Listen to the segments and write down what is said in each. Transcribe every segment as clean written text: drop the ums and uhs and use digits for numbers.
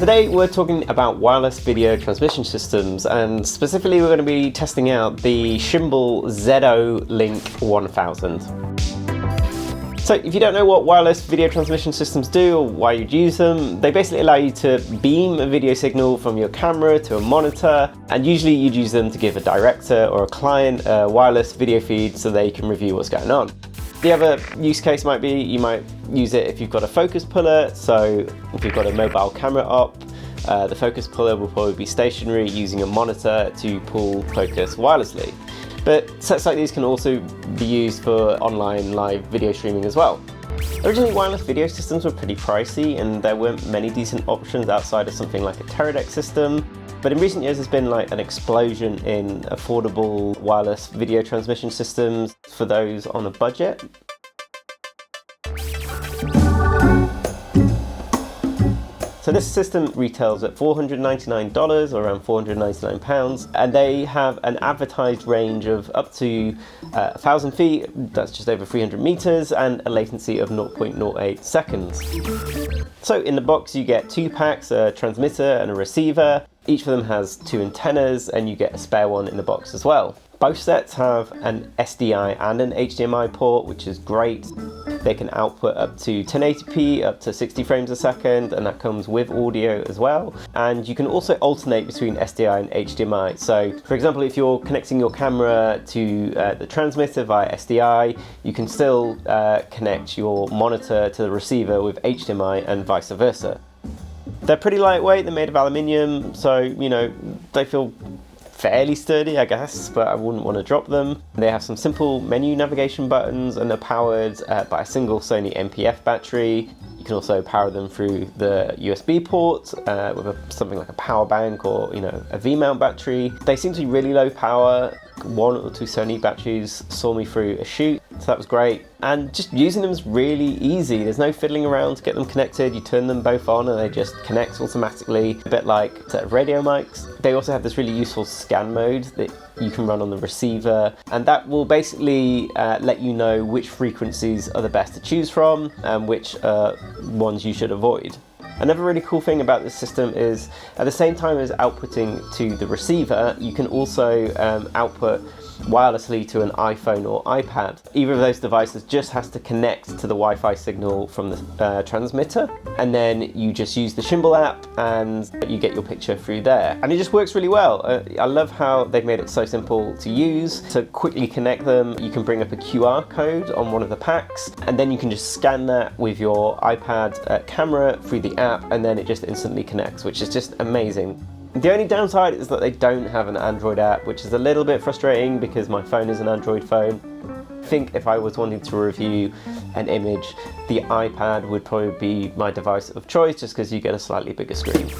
Today we're talking about wireless video transmission systems, and specifically we're going to be testing out the Shimbol ZO1000. So if you don't know what wireless video transmission systems do or why you'd use them, they basically allow you to beam a video signal from your camera to a monitor, and usually you'd use them to give a director or a client a wireless video feed so they can review what's going on. The other use case might be you might use it if you've got a focus puller. So if you've got a mobile camera up, the focus puller will probably be stationary using a monitor to pull focus wirelessly. But sets like these can also be used for online live video streaming as well. Originally, wireless video systems were pretty pricey and there weren't many decent options outside of something like a Teradek system. But in recent years, there's been like an explosion in affordable wireless video transmission systems for those on a budget. So this system retails at $499 or around £499, and they have an advertised range of up to 1,000 feet, that's just over 300 meters, and a latency of 0.08 seconds. So in the box you get 2 packs, a transmitter and a receiver. Each of them has 2 antennas, and you get a spare one in the box as well. Both sets have an SDI and an HDMI port, which is great. They can output up to 1080p, up to 60 frames a second, and that comes with audio as well. And you can also alternate between SDI and HDMI. So for example, if you're connecting your camera to the transmitter via SDI, you can still connect your monitor to the receiver with HDMI and vice versa. They're pretty lightweight, they're made of aluminium, so you know, they feel fairly sturdy, I guess, but I wouldn't want to drop them. They have some simple menu navigation buttons, and they're powered by a single Sony NPF battery. You can also power them through the USB port with something like a power bank or a V-mount battery. They seem to be really low power. 1 or 2 Sony batteries saw me through a shoot, so that was great. And just using them is really easy. There's no fiddling around to get them connected. You turn them both on and they just connect automatically, a bit like a set of radio mics. They also have this really useful scan mode that you can run on the receiver, and that will basically let you know which frequencies are the best to choose from and which ones you should avoid. Another really cool thing about this system is at the same time as outputting to the receiver, you can also output wirelessly to an iPhone or iPad. Either of those devices just has to connect to the Wi-Fi signal from the transmitter, and then you just use the Shimbol app and you get your picture through there. And it just works really well. I love how they've made it so simple to use. To quickly connect them, you can bring up a QR code on one of the packs, and then you can just scan that with your iPad camera through the app, and then it just instantly connects, which is just amazing. The only downside is that they don't have an Android app, which is a little bit frustrating because my phone is an Android phone. I think if I was wanting to review an image, the iPad would probably be my device of choice, just because you get a slightly bigger screen.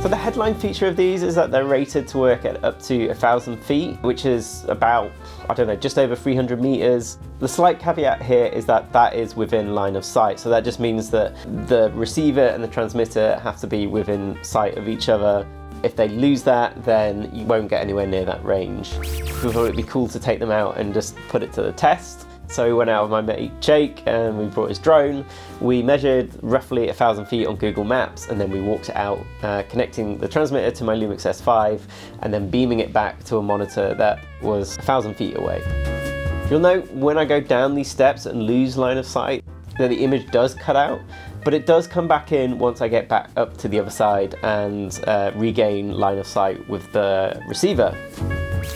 So the headline feature of these is that they're rated to work at up to 1,000 feet, which is about, I don't know, just over 300 meters. The slight caveat here is that that is within line of sight. So that just means that the receiver and the transmitter have to be within sight of each other. If they lose that, then you won't get anywhere near that range. We thought it'd be cool to take them out and just put it to the test. So we went out with my mate Jake and we brought his drone. We measured roughly 1,000 feet on Google Maps, and then we walked it out, connecting the transmitter to my LUMIX S5 and then beaming it back to a monitor that was 1,000 feet away. You'll note when I go down these steps and lose line of sight that the image does cut out, but it does come back in once I get back up to the other side and regain line of sight with the receiver.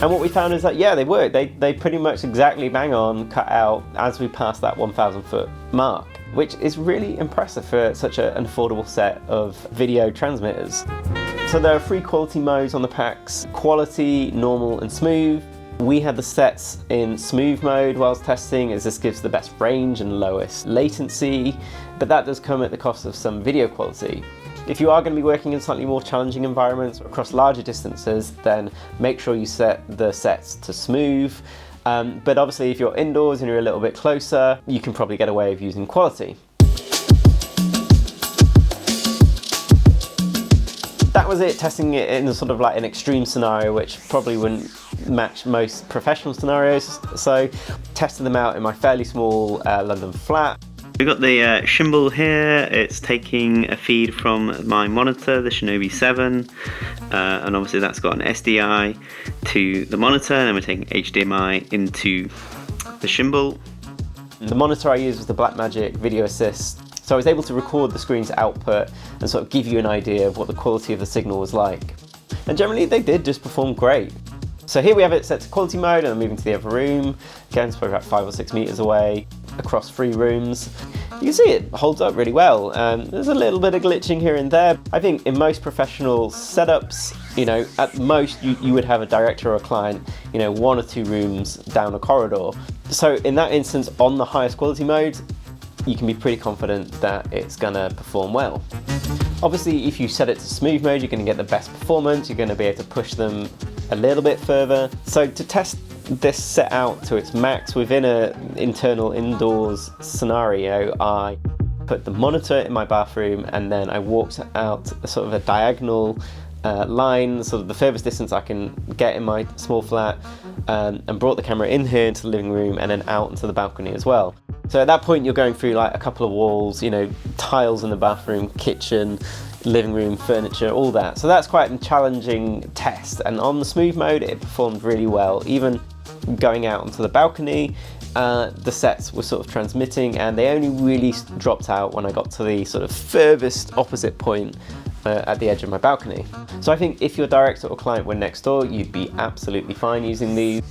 And what we found is that, yeah, they work. They pretty much exactly bang on cut out as we pass that 1,000 foot mark, which is really impressive for such an affordable set of video transmitters. So there are 3 quality modes on the packs: quality, normal and smooth. We had the sets in smooth mode whilst testing, as this gives the best range and lowest latency, but that does come at the cost of some video quality. If you are going to be working in slightly more challenging environments across larger distances, then make sure you set the sets to smooth. But obviously if you're indoors and you're a little bit closer, you can probably get away with using quality. That was it, testing it in sort of like an extreme scenario, which probably wouldn't match most professional scenarios. So tested them out in my fairly small London flat. We've got the Shimbol here. It's taking a feed from my monitor, the Shinobi 7, and obviously that's got an SDI to the monitor, and then we're taking HDMI into the Shimbol. The monitor I used was the Blackmagic Video Assist, so I was able to record the screen's output and sort of give you an idea of what the quality of the signal was like. And generally they did just perform great. So here we have it set to quality mode, and I'm moving to the other room. Again, it's probably about 5 or 6 meters away, across 3 rooms. You can see it holds up really well. There's a little bit of glitching here and there. I think in most professional setups, you know, at most you would have a director or a client, you know, 1 or 2 rooms down a corridor. So in that instance, on the highest quality mode, you can be pretty confident that it's gonna perform well. Obviously, if you set it to smooth mode, you're gonna get the best performance. You're gonna be able to push them a little bit further. So to test this set out to its max within an internal indoors scenario, I put the monitor in my bathroom, and then I walked out a sort of a diagonal line, sort of the furthest distance I can get in my small flat, and brought the camera in here into the living room and then out into the balcony as well. So at that point you're going through like a couple of walls, you know, tiles in the bathroom, kitchen, living room, furniture, all that. So that's quite a challenging test, and on the smooth mode it performed really well. Even going out onto the balcony, the sets were sort of transmitting, and they only really dropped out when I got to the sort of furthest opposite point at the edge of my balcony. So I think if your director or client were next door, you'd be absolutely fine using these.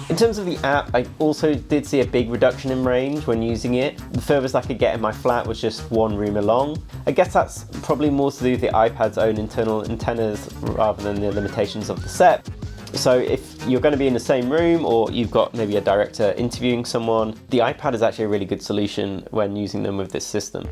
In terms of the app, I also did see a big reduction in range when using it. The furthest I could get in my flat was just 1 room along. I guess that's probably more to do with the iPad's own internal antennas rather than the limitations of the set. So if you're going to be in the same room, or you've got maybe a director interviewing someone, the iPad is actually a really good solution when using them with this system.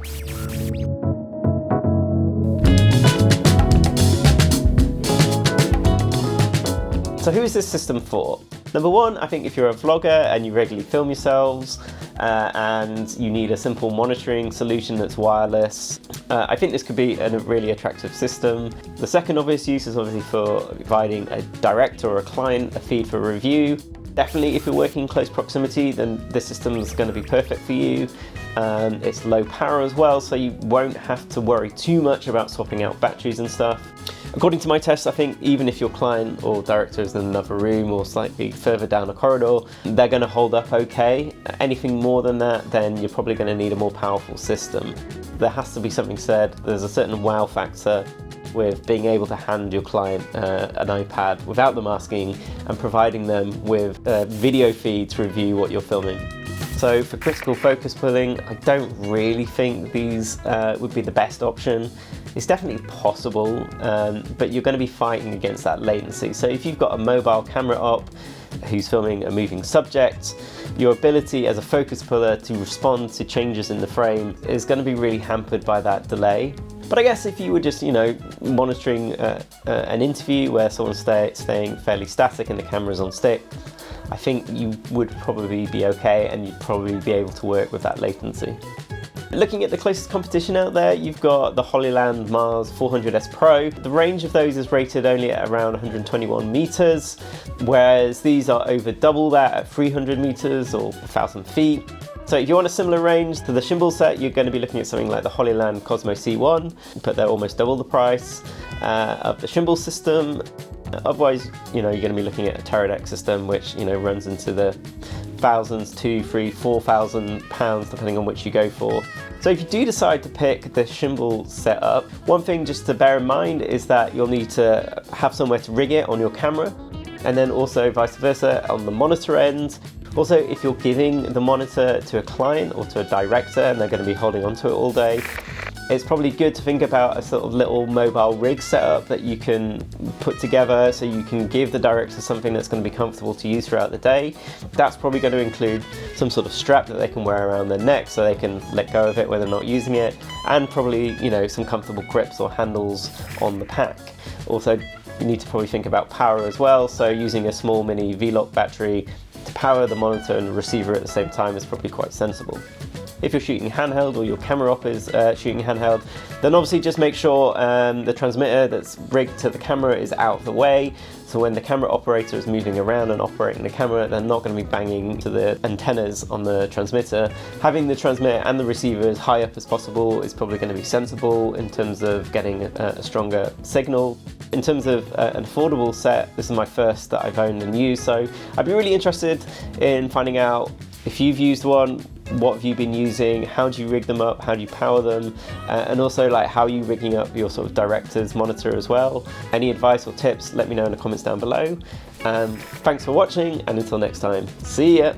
So who is this system for? Number one, I think if you're a vlogger and you regularly film yourselves and you need a simple monitoring solution that's wireless, I think this could be a really attractive system. The second obvious use is obviously for providing a director or a client a feed for review. Definitely if you're working in close proximity, then this system is going to be perfect for you. It's low power as well, so you won't have to worry too much about swapping out batteries and stuff. According to my tests, I think even if your client or director is in another room or slightly further down a corridor, they're going to hold up okay. Anything more than that, then you're probably going to need a more powerful system. There has to be something said. There's a certain wow factor with being able to hand your client an iPad without them asking, and providing them with a video feed to review what you're filming. So for critical focus pulling, I don't really think these would be the best option. It's definitely possible, but you're going to be fighting against that latency. So if you've got a mobile camera op who's filming a moving subject, your ability as a focus puller to respond to changes in the frame is going to be really hampered by that delay. But I guess if you were just, you know, monitoring an interview where someone's staying fairly static and the camera's on stick, I think you would probably be okay, and you'd probably be able to work with that latency. Looking at the closest competition out there, you've got the Hollyland Mars 400S Pro. The range of those is rated only at around 121 meters, whereas these are over double that at 300 meters or 1,000 feet. So if you want a similar range to the Shimbol set, you're going to be looking at something like the Hollyland Cosmo C1, but they're almost double the price of the Shimbol system. Otherwise, you know, you're going to be looking at a Teradek system, which, you know, runs into the thousands, £2,000, £3,000, £4,000, depending on which you go for. So if you do decide to pick the Shimbol setup, one thing just to bear in mind is that you'll need to have somewhere to rig it on your camera, and then also vice versa on the monitor end. Also, if you're giving the monitor to a client or to a director and they're going to be holding onto it all day, it's probably good to think about a sort of little mobile rig setup that you can put together so you can give the director something that's going to be comfortable to use throughout the day. That's probably going to include some sort of strap that they can wear around their neck so they can let go of it when they're not using it, and probably, you know, some comfortable grips or handles on the pack. Also, you need to probably think about power as well, so using a small mini V-Lock battery to power the monitor and receiver at the same time is probably quite sensible. If you're shooting handheld or your camera op is shooting handheld, then obviously just make sure the transmitter that's rigged to the camera is out of the way. So when the camera operator is moving around and operating the camera, they're not going to be banging to the antennas on the transmitter. Having the transmitter and the receiver as high up as possible is probably going to be sensible in terms of getting a stronger signal. In terms of an affordable set, this is my first that I've owned and used, so I'd be really interested in finding out if you've used one, what have you been using, how do you rig them up, how do you power them, and also like how are you rigging up your sort of director's monitor as well. Any advice or tips, let me know in the comments down below. Thanks for watching, and until next time, see ya!